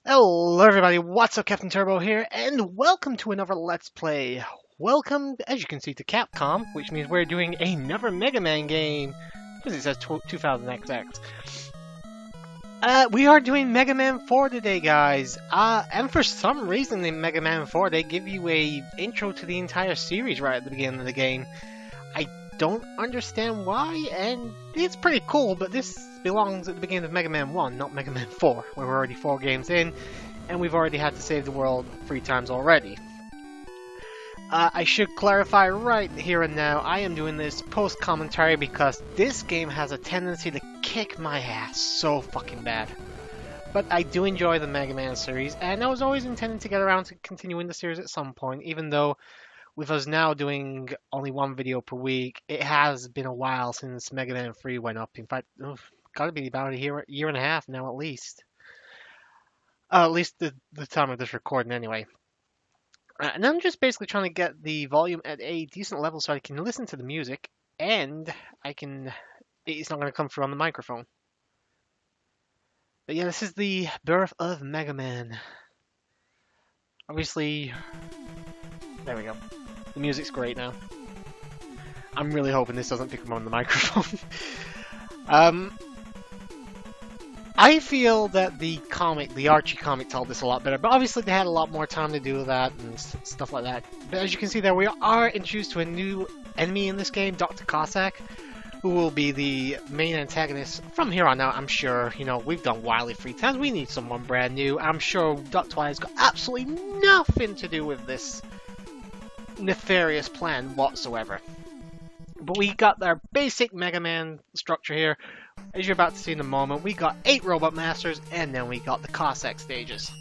Hello everybody, what's up? CaptainTurbo here, and welcome to another Let's Play. Welcome, as you can see, to Capcom, which means we're doing another Mega Man game, because it says 2000XX. We are doing Mega Man 4 today, guys, and for some reason in Mega Man 4 they give you a intro to the entire series right at the beginning of the game. I don't understand why, and it's pretty cool, but this belongs at the beginning of Mega Man 1, not Mega Man 4, where we're already 4 games in, and we've already had to save the world 3 times already. I should clarify right here and now, I am doing this post-commentary because this game has a tendency to kick my ass so fucking bad. But I do enjoy the Mega Man series, and I was always intending to get around to continuing the series at some point, even though with us now doing only 1 video per week, it has been a while since Mega Man 3 went up. In fact, gotta be about a year and a half now at least. At least the time of this recording anyway. And I'm just basically trying to get the volume at a decent level so I can listen to the music, and it's not going to come through on the microphone. But yeah, this is the birth of Mega Man. Obviously, there we go. The music's great now. I'm really hoping this doesn't pick up on the microphone. I feel that the Archie comic told this a lot better, but obviously they had a lot more time to do that and stuff like that. But as you can see there, we are introduced to a new enemy in this game, Dr. Cossack, who will be the main antagonist from here on out. I'm sure, we've done Wily 3 times, we need someone brand new. I'm sure Dr. Wily's got absolutely nothing to do with this nefarious plan whatsoever. But we got our basic Mega Man structure here. As you're about to see in a moment, we got 8 Robot Masters, and then we got the Cossack stages.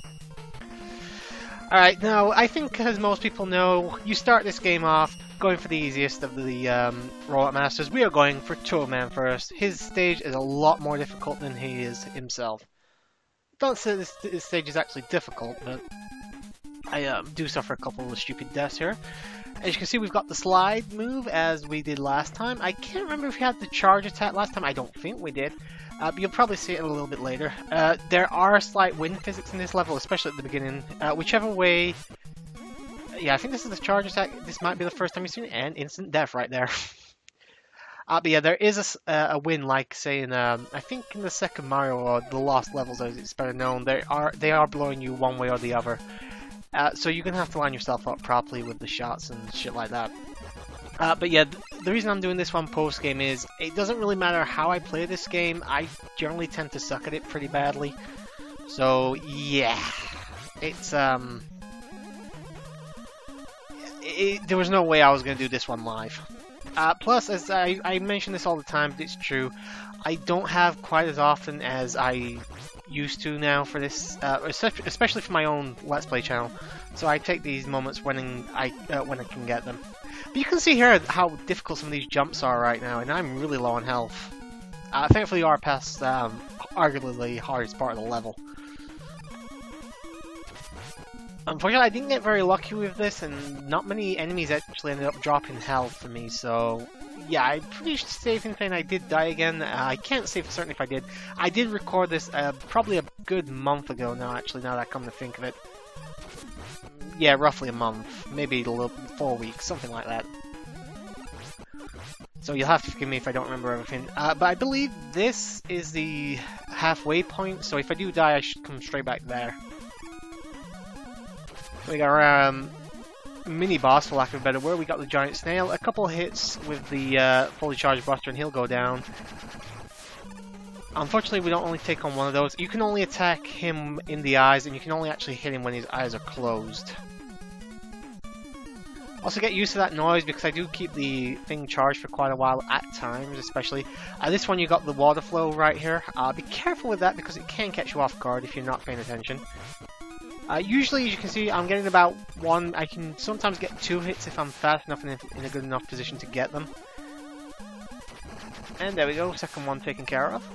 Alright, now, I think as most people know, you start this game off going for the easiest of the Robot Masters. We are going for Turbo Man first. His stage is a lot more difficult than he is himself. Don't say this stage is actually difficult, but I do suffer a couple of stupid deaths here. As you can see, we've got the slide move as we did last time. I can't remember if we had the charge attack last time. I don't think we did. But you'll probably see it a little bit later. There are slight wind physics in this level, especially at the beginning. Whichever way... Yeah, I think this is the charge attack. This might be the first time you've seen it, and instant death right there. But yeah, there is a win, like say in I think in the second Mario or the Lost levels, as it's better known. They are blowing you one way or the other. So you're going to have to line yourself up properly with the shots and shit like that. But yeah, the reason I'm doing this one post-game is, it doesn't really matter how I play this game, I generally tend to suck at it pretty badly. So yeah, it's there was no way I was going to do this one live. Plus, as I mention this all the time, but it's true, I don't have quite as often as I used to now for this, especially for my own Let's Play channel. So I take these moments when I can get them. But you can see here how difficult some of these jumps are right now, and I'm really low on health. Thankfully, you are past arguably the hardest part of the level. Unfortunately, I didn't get very lucky with this, and not many enemies actually ended up dropping health for me, so yeah, I'm pretty safe in saying I did die again. I can't say for certain if I did. I did record this probably a good month ago now, actually, now that I come to think of it. Yeah, roughly a month, maybe 4 weeks, something like that. So you'll have to forgive me if I don't remember everything. But I believe this is the halfway point, so if I do die, I should come straight back there. We got our mini boss, for lack of a better word. We got the giant snail. A couple of hits with the fully charged buster and he'll go down. Unfortunately, we don't only take on one of those. You can only attack him in the eyes, and you can only actually hit him when his eyes are closed. Also get used to that noise, because I do keep the thing charged for quite a while at times, especially. This one you got the water flow right here. Be careful with that, because it can catch you off guard if you're not paying attention. Usually, as you can see, I'm getting about 1. I can sometimes get 2 hits if I'm fast enough and in a good enough position to get them. And there we go, second one taken care of.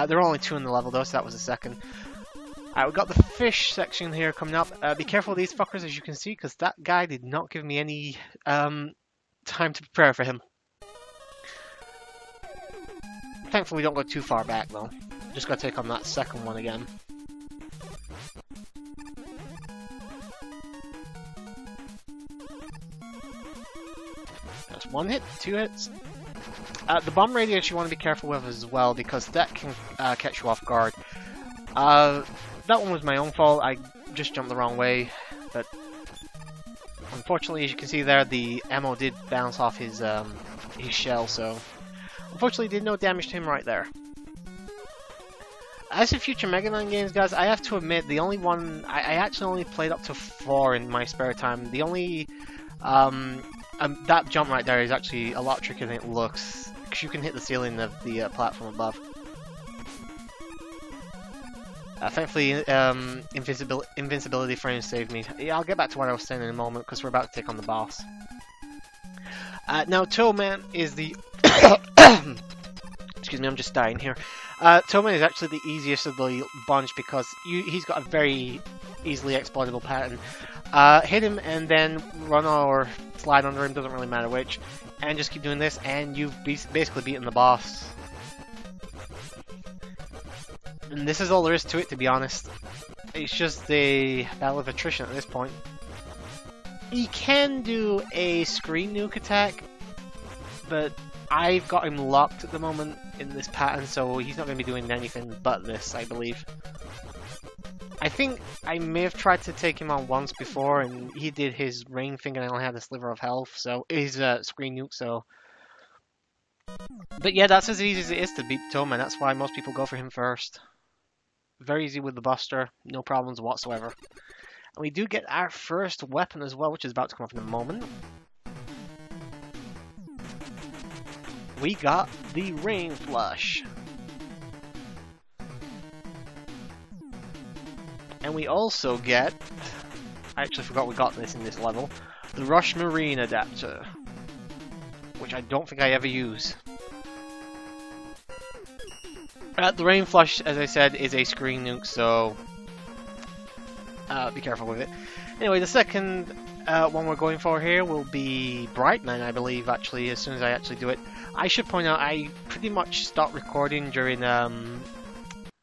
There are only 2 in the level though, so that was the second. We've got the fish section here coming up. Be careful of these fuckers, as you can see, because that guy did not give me any time to prepare for him. Thankfully, we don't go too far back though. Just gotta take on that second one again. That's 1 hit, 2 hits. The bomb radius you want to be careful with as well, because that can catch you off guard. That one was my own fault. I just jumped the wrong way, but unfortunately, as you can see there, the ammo did bounce off his shell, so unfortunately did no damage to him right there. As for future Mega Man games, guys, I have to admit, the only one I actually only played up to 4 in my spare time. The only that jump right there is actually a lot trickier than it looks, because you can hit the ceiling of the platform above. Thankfully, invincibility frames saved me. Yeah, I'll get back to what I was saying in a moment, because we're about to take on the boss. Now, Toadman is the... Excuse me, I'm just dying here. Toadman is actually the easiest of the bunch, because he's got a very easily exploitable pattern. Hit him and then run or slide under him, doesn't really matter which, and just keep doing this, and you've basically beaten the boss. And this is all there is to it, to be honest. It's just a battle of attrition at this point. He can do a screen nuke attack, but I've got him locked at the moment in this pattern, so he's not going to be doing anything but this, I believe. I think I may have tried to take him on once before, and he did his rain thing, and I only had a sliver of health, so his screen nuke, so... But yeah, that's as easy as it is to beat Toadman. That's why most people go for him first. Very easy with the Buster, no problems whatsoever. And we do get our first weapon as well, which is about to come up in a moment. We got the Rain Flush. And we also get... I actually forgot we got this in this level. The Rush Marine Adapter. Which I don't think I ever use. The Rain Flush, as I said, is a screen nuke, so be careful with it. Anyway, the second one we're going for here will be Brightman, I believe, actually, as soon as I actually do it. I should point out, I pretty much stopped recording during,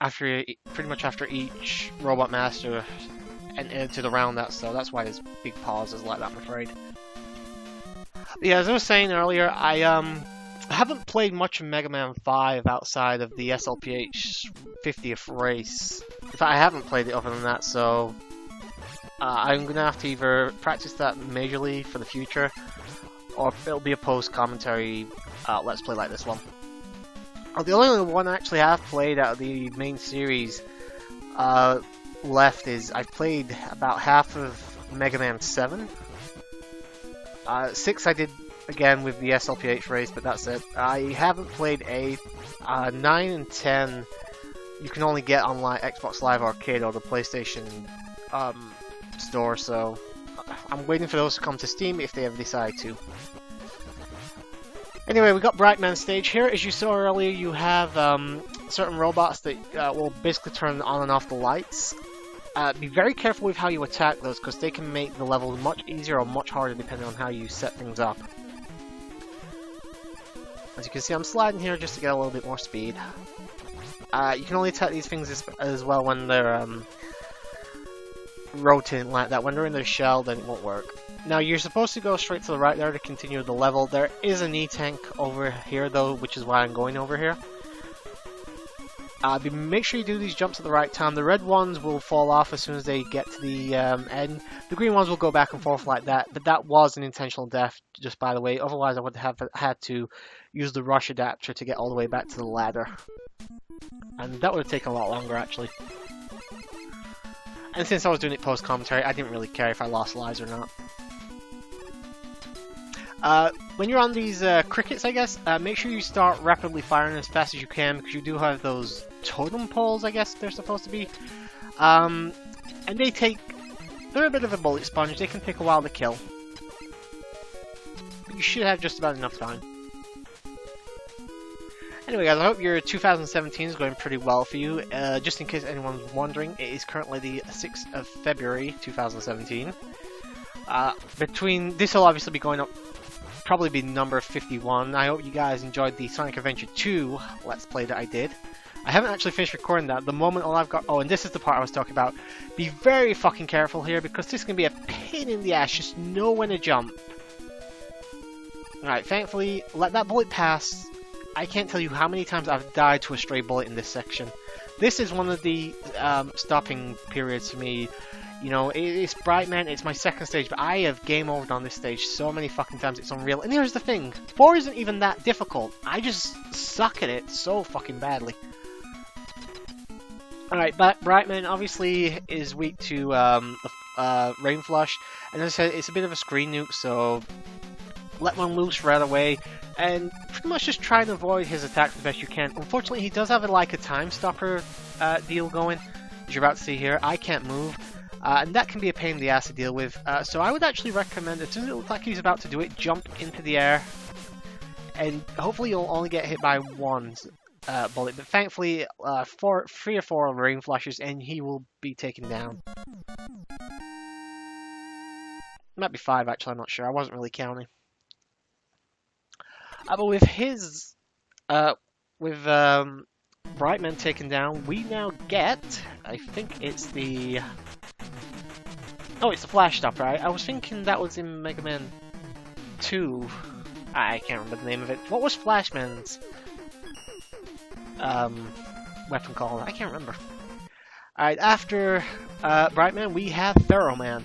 pretty much after each Robot Master and to the round, so that's why there's big pauses like that, I'm afraid. But yeah, as I was saying earlier, I haven't played much of Mega Man 5 outside of the SLPH 50th race. In fact, I haven't played it other than that, so I'm going to have to either practice that majorly for the future, or it'll be a post-commentary Let's Play like this one. The only one I actually have played out of the main series left is I've played about half of Mega Man 7. 6 I did again with the SLPH race, but that's it. I haven't played 8. 9 and 10 you can only get on Xbox Live Arcade or the PlayStation store, so I'm waiting for those to come to Steam if they ever decide to. Anyway, we got Brachman Stage here. As you saw earlier, you have certain robots that will basically turn on and off the lights. Be very careful with how you attack those, because they can make the level much easier or much harder depending on how you set things up. As you can see, I'm sliding here just to get a little bit more speed. You can only attack these things as well when they're rotating like that. When they're in their shell, then it won't work. Now, you're supposed to go straight to the right there to continue the level. There is an E-tank over here, though, which is why I'm going over here. Make sure you do these jumps at the right time. The red ones will fall off as soon as they get to the end. The green ones will go back and forth like that, but that was an intentional death, just by the way. Otherwise, I would have had to use the rush adapter to get all the way back to the ladder. And that would have taken a lot longer, actually. And since I was doing it post-commentary, I didn't really care if I lost lives or not. When you're on these crickets, I guess, make sure you start rapidly firing as fast as you can, because you do have those totem poles, I guess they're supposed to be. And they're a bit of a bullet sponge. They can take a while to kill. But you should have just about enough time. Anyway, guys, I hope your 2017 is going pretty well for you. Just in case anyone's wondering, it is currently the 6th of February, 2017. This will obviously be going up, probably be number 51. I hope you guys enjoyed the Sonic Adventure 2 Let's Play that I did. I haven't actually finished recording that. The moment all I've got... Oh, and this is the part I was talking about. Be very fucking careful here, because this is going to be a pain in the ass. Just know when to jump. Alright, thankfully, let that bullet pass. I can't tell you how many times I've died to a stray bullet in this section. This is one of the stopping periods for me. You know, it's Brightman, it's my second stage, but I have game overed on this stage so many fucking times, it's unreal. And here's the thing, 4 isn't even that difficult. I just suck at it so fucking badly. Alright, but Brightman obviously is weak to Rain Flush, and as I said, it's a bit of a screen nuke, so let one loose right away, and pretty much just try and avoid his attacks the best you can. Unfortunately, he does have like a time stopper deal going, as you're about to see here. I can't move. And that can be a pain in the ass to deal with. So I would actually recommend, as soon as it looks like he's about to do it, jump into the air. And hopefully you'll only get hit by one bullet. But thankfully, 3 or 4 rain flashes and he will be taken down. Might be 5 actually, I'm not sure. I wasn't really counting. But with his... Brightman taken down, we now get... I think it's the... Oh, it's the Flash Stopper. I was thinking that was in Mega Man 2. I can't remember the name of it. What was Flashman's weapon called? I can't remember. Alright, after Brightman, we have Barrow Man.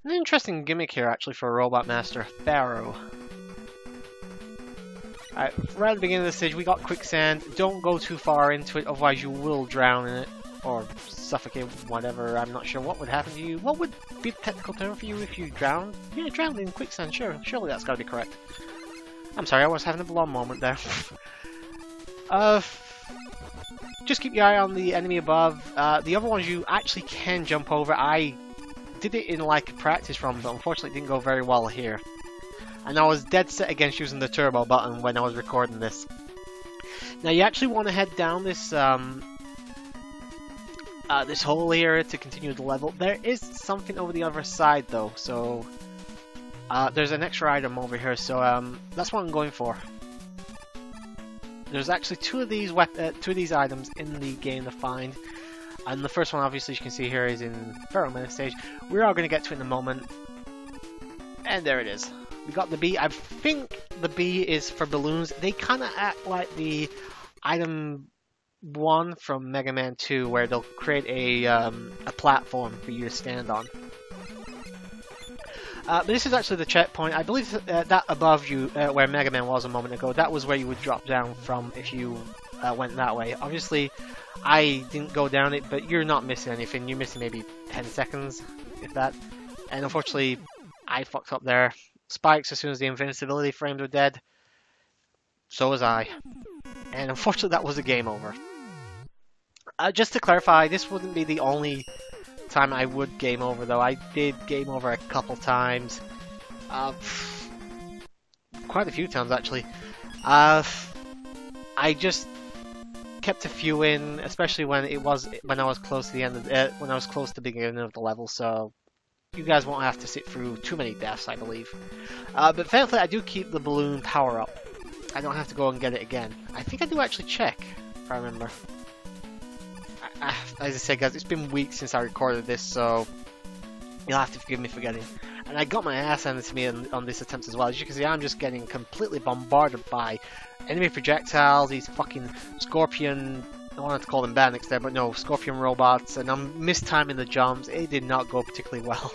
An interesting gimmick here, actually, for a Robot Master. Barrow. Alright, right at the beginning of the stage, we got quicksand. Don't go too far into it, otherwise you will drown in it. Or suffocate, whatever. I'm not sure what would happen to you. What would be the technical term for you if you drowned? Yeah, drowned in quicksand, sure. Surely that's gotta be correct. I'm sorry, I was having a blonde moment there. Just keep your eye on the enemy above. The other ones you actually can jump over. I did it in like a practice run, but unfortunately it didn't go very well here. And I was dead set against using the turbo button when I was recording this. Now you actually want to head down this this hole here to continue the level. There is something over the other side though, so there's an extra item over here, so that's what I'm going for. There's actually two of these items in the game to find, and the first one, obviously, you can see here is in Brachman Stage. We're all going to get to it in a moment, and there it is. We got the bee. I think the bee is for balloons. They kind of act like the item 1 from Mega Man 2, where they'll create a platform for you to stand on. But this is actually the checkpoint. I believe that above you, where Mega Man was a moment ago, that was where you would drop down from if you went that way. Obviously, I didn't go down it, but you're not missing anything. You're missing maybe 10 seconds, if that. And unfortunately, I fucked up there. Spikes as soon as the invincibility frames were dead. So was I. And unfortunately, that was a game over. Just to clarify, this wouldn't be the only time I would game over, though. I did game over a couple times. Quite a few times, actually. I just kept a few in, especially when I was close to the end of when I was close to the beginning of the level. So you guys won't have to sit through too many deaths, I believe. But thankfully, I do keep the balloon power up. I don't have to go and get it again. I think I do actually check, if I remember. As I said, guys, it's been weeks since I recorded this, so you'll have to forgive me for getting. And I got my ass handed to me on this attempt as well. As you can see, I'm just getting completely bombarded by enemy projectiles, these fucking scorpion, I wanted to call them bandits there, but no, scorpion robots, and I'm mistiming the jumps. It did not go particularly well.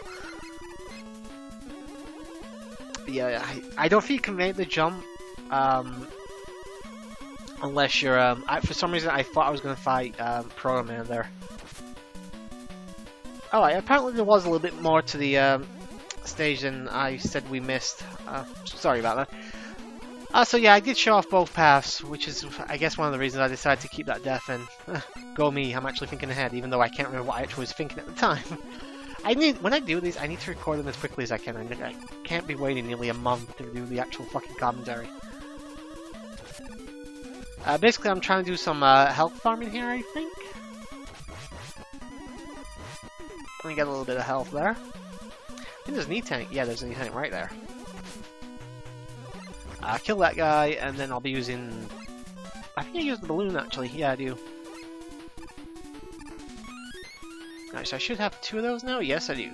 Yeah, I don't think you can make the jump, unless you're, for some reason I thought I was going to fight Pro Man there. Oh, apparently there was a little bit more to the stage than I said we missed. Sorry about that. So yeah, I did show off both paths, which is, I guess, one of the reasons I decided to keep that death in. Go me, I'm actually thinking ahead, even though I can't remember what I actually was thinking at the time. When I do these, I need to record them as quickly as I can. I can't be waiting nearly a month to do the actual fucking commentary. Basically, I'm trying to do some health farming here, I think. Let me get a little bit of health there. I think there's an E-tank. Yeah, there's an E-tank right there. Kill that guy, and then I'll be using... I think I used the balloon, actually. Yeah, I do. Alright, so I should have 2 of those now? Yes, I do.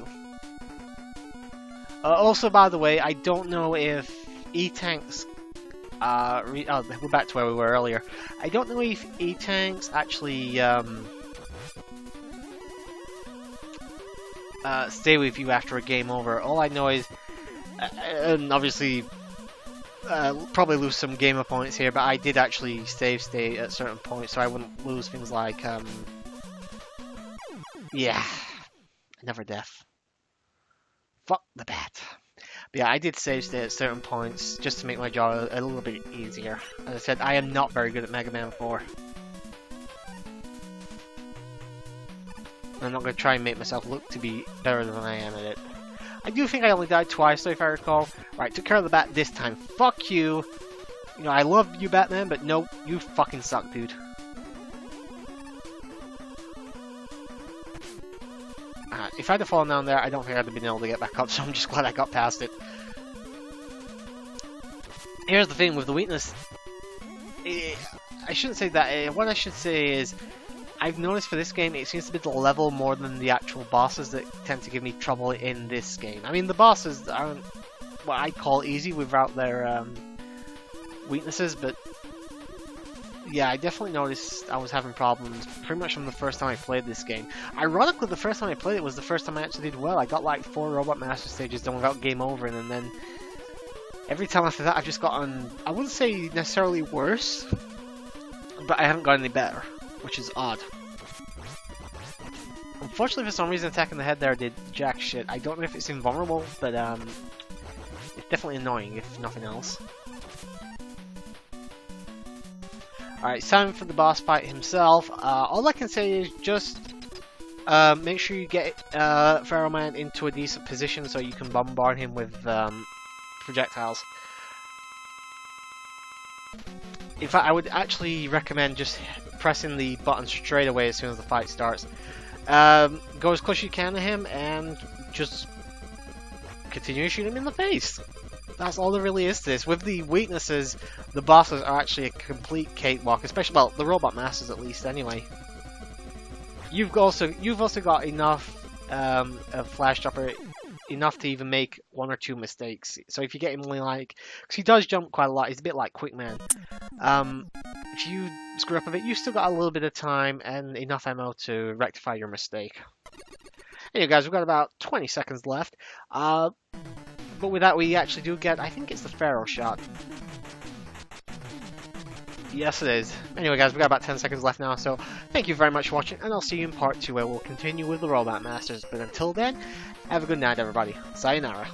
Also, by the way, I don't know if E-Tanks... we're back to where we were earlier. I don't know if E-Tanks actually stay with you after a game over. All I know is, and obviously, probably lose some gamer points here, but I did actually save state at certain points, so I wouldn't lose things like, yeah, never death. Fuck the bat. But yeah, I did save state at certain points just to make my job a little bit easier. As I said, I am not very good at Mega Man 4. I'm not going to try and make myself look to be better than I am at it. I do think I only died twice, though, if I recall. Right, took care of the bat this time. Fuck you! You know, I love you, Batman, but no, you fucking suck, dude. If I'd have fallen down there, I don't think I'd have been able to get back up, so I'm just glad I got past it. Here's the thing with the weakness. I shouldn't say that. What I should say is, I've noticed for this game, it seems to be the level more than the actual bosses that tend to give me trouble in this game. I mean, the bosses aren't what I call easy without their weaknesses, but yeah, I definitely noticed I was having problems pretty much from the first time I played this game. Ironically, the first time I played it was the first time I actually did well. I got like 4 Robot Master stages done without game over, and then every time after that I've just gotten, I wouldn't say necessarily worse, but I haven't got any better, which is odd. Unfortunately, for some reason, attacking the head there did jack shit. I don't know if it's invulnerable, but it's definitely annoying, if nothing else. Alright, time for the boss fight himself. All I can say is just make sure you get Pharaoh Man into a decent position so you can bombard him with projectiles. In fact, I would actually recommend just pressing the button straight away as soon as the fight starts. Go as close as you can to him and just continue to shoot him in the face. That's all there really is to this. With the weaknesses, the bosses are actually a complete cakewalk, especially, well, the Robot Masters at least anyway. You've also got enough of Flash Dropper, enough to even make 1 or 2 mistakes. So if you get him only like, because he does jump quite a lot, he's a bit like Quick Man. If you screw up a bit, you've still got a little bit of time and enough ammo to rectify your mistake. Anyway guys, we've got about 20 seconds left. But with that we actually do get, I think it's the Pharaoh shot. Yes it is. Anyway guys, we've got about 10 seconds left now, so thank you very much for watching, and I'll see you in part 2 where we'll continue with the Robot Masters. But until then, have a good night everybody. Sayonara.